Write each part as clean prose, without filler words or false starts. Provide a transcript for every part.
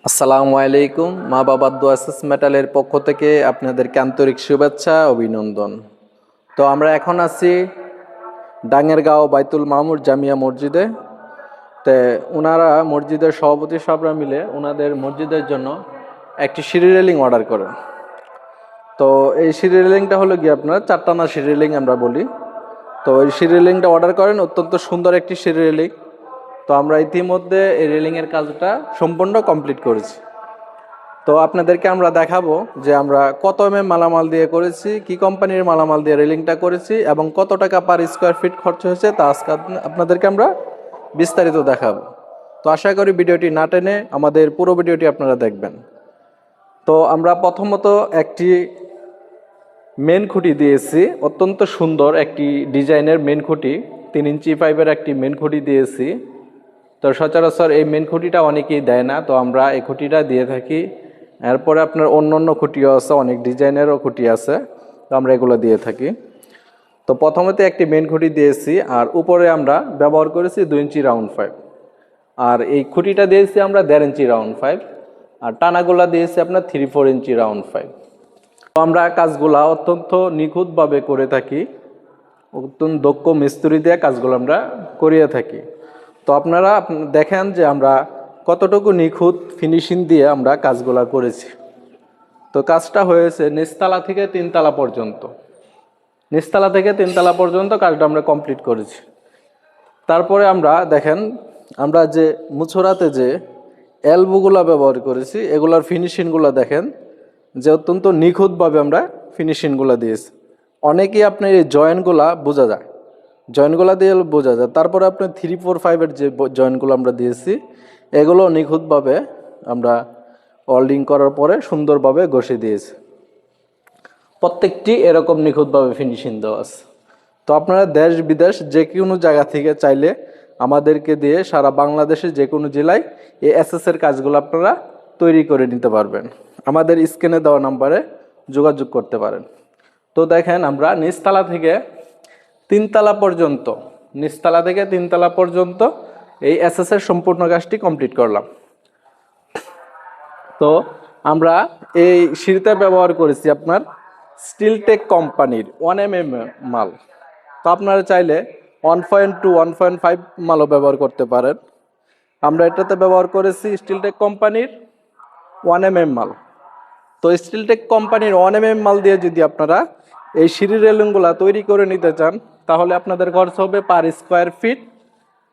আসসালামু আলাইকুম। মা বাবার দোয়া মেটালের পক্ষ থেকে আপনাদেরকে আন্তরিক শুভেচ্ছা অভিনন্দন। তো আমরা এখন আছি ডাঙ্গেরগাঁও বাইতুল মামুর জামিয়া মসজিদে। তো ওনারা মসজিদের সভাপতি সাহেবরা মিলে ওনাদের মসজিদের জন্য একটি সিঁড়ি রেলিং অর্ডার করেন। তো এই সিঁড়ি রেলিংটা হলো গিয়ে আপনার চারটানা সিঁড়ি রেলিং আমরা বলি। তো এই সিঁড়ি রেলিংটা অর্ডার করেন, অত্যন্ত সুন্দর একটি সিঁড়ি রেলিং। তো আমরা ইতিমধ্যে এই রেলিংয়ের কাজটা সম্পূর্ণ কমপ্লিট করেছি। তো আপনাদেরকে আমরা দেখাবো যে আমরা কত মালামাল দিয়ে করেছি, কি কোম্পানির মালামাল দিয়ে রেলিংটা করেছি এবং কত টাকা পার স্কোয়ার ফিট খরচ হয়েছে তা আজকে আপনাদেরকে আমরা বিস্তারিত দেখাবো। তো আশা করি ভিডিওটি না টেনে আমাদের পুরো ভিডিওটি আপনারা দেখবেন। তো আমরা প্রথমত একটি মেন খুঁটি দিয়েছি, অত্যন্ত সুন্দর একটি ডিজাইনের মেন খুঁটি, 3 ইঞ্চি পাইপের একটি মেন খুঁটি দিয়েছি। তো সচরাচর এই মেন খুঁটিটা অনেকেই দেয় না, তো আমরা এই খুঁটিটা দিয়ে থাকি। এরপরে আপনার অন্য অন্য খুঁটিও আছে, অনেক ডিজাইনেরও খুঁটি আছে, তো আমরা এগুলো দিয়ে থাকি। তো প্রথমতে একটি মেন খুঁটি দিয়েছি, আর উপরে আমরা ব্যবহার করেছি 2 ইঞ্চি রাউন্ড পাইপ, আর এই খুঁটিটা দিয়েছি আমরা 1.5 ইঞ্চি রাউন্ড পাইপ, আর টানাগুলা দিয়েছি আপনার 3-4 ইঞ্চি রাউন্ড পাইপ। তো আমরা কাজগুলা অত্যন্ত নিখুঁতভাবে করে থাকি, অত্যন্ত দক্ষ মিস্ত্রি দিয়ে কাজগুলো আমরা করিয়ে থাকি। তো আপনারা দেখেন যে আমরা কতটুকু নিখুঁত ফিনিশিং দিয়ে আমরা কাজগুলা করেছি। তো কাজটা হয়েছে নিচতলা থেকে 3 তলা পর্যন্ত, নিচতলা থেকে 3 তলা পর্যন্ত কাজটা আমরা কমপ্লিট করেছি। তারপরে আমরা দেখেন আমরা যে মুছরাতে যে এলবোগুলা ব্যবহার করেছি, এগুলার ফিনিশিংগুলো দেখেন যে অত্যন্ত নিখুঁতভাবে আমরা ফিনিশিংগুলো দিয়েছি। অনেকেই আপনার এই জয়েন্টগুলা বোঝা যায়, জয়েন্টগুলো দিয়ে বোঝা যায়। তারপরে আপনার 3-4-5-এর যে জয়েন্টগুলো আমরা দিয়েছি, এগুলো নিখুঁতভাবে আমরা ওয়েল্ডিং করার পরে সুন্দরভাবে ঘষে দিয়েছি। প্রত্যেকটি এরকম নিখুঁতভাবে ফিনিশিং দেওয়া আছে। তো আপনারা দেশ বিদেশ যে কোনো জায়গা থেকে চাইলে আমাদেরকে দিয়ে সারা বাংলাদেশে যে কোনো জেলায় এই এসএসের কাজগুলো আপনারা তৈরি করে নিতে পারবেন। আমাদের স্ক্রিনে দেওয়া নাম্বারে যোগাযোগ করতে পারেন। তো দেখেন আমরা নিচতলা থেকে 3 তলা পর্যন্ত, নিচতলা থেকে 3 তলা পর্যন্ত এই এসএসের সম্পূর্ণ কাজটি কমপ্লিট করলাম। তো আমরা এই সিঁড়িতে ব্যবহার করেছি আপনার স্টিলটেক কোম্পানির 1mm মাল। তো আপনারা চাইলে 1.2, 1.5 মালও ব্যবহার করতে পারেন। আমরা এটাতে ব্যবহার করেছি স্টিলটেক কোম্পানির 1mm মাল। তো স্টিলটেক কোম্পানির 1mm মাল দিয়ে যদি আপনারা এই সিঁড়ি রেলিংগুলা তৈরি করে নিতে চান, তাহলে আপনাদের খরচ হবে পার স্কোয়ার ফিট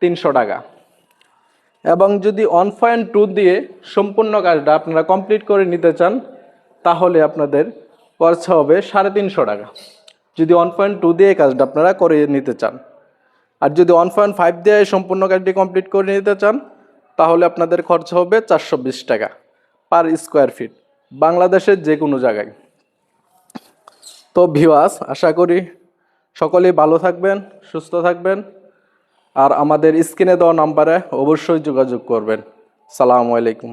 300 টাকা। এবং যদি 1.2 দিয়ে সম্পূর্ণ কাজটা আপনারা কমপ্লিট করে নিতে চান, তাহলে আপনাদের খরচ হবে 350 টাকা, যদি 1.2 দিয়ে কাজটা আপনারা করে নিতে চান। আর যদি 1.5 দিয়ে সম্পূর্ণ কাজটি কমপ্লিট করে নিতে চান, তাহলে আপনাদের খরচ হবে 420 টাকা পার স্কোয়ার ফিট, বাংলাদেশের যে কোনো জায়গায়। তো ভিউয়ার্স, আশা করি সকলেই ভালো থাকবেন, সুস্থ থাকবেন, আর আমাদের স্ক্রিনে দেওয়া নাম্বারে অবশ্যই যোগাযোগ করবেন। সালামু আলাইকুম।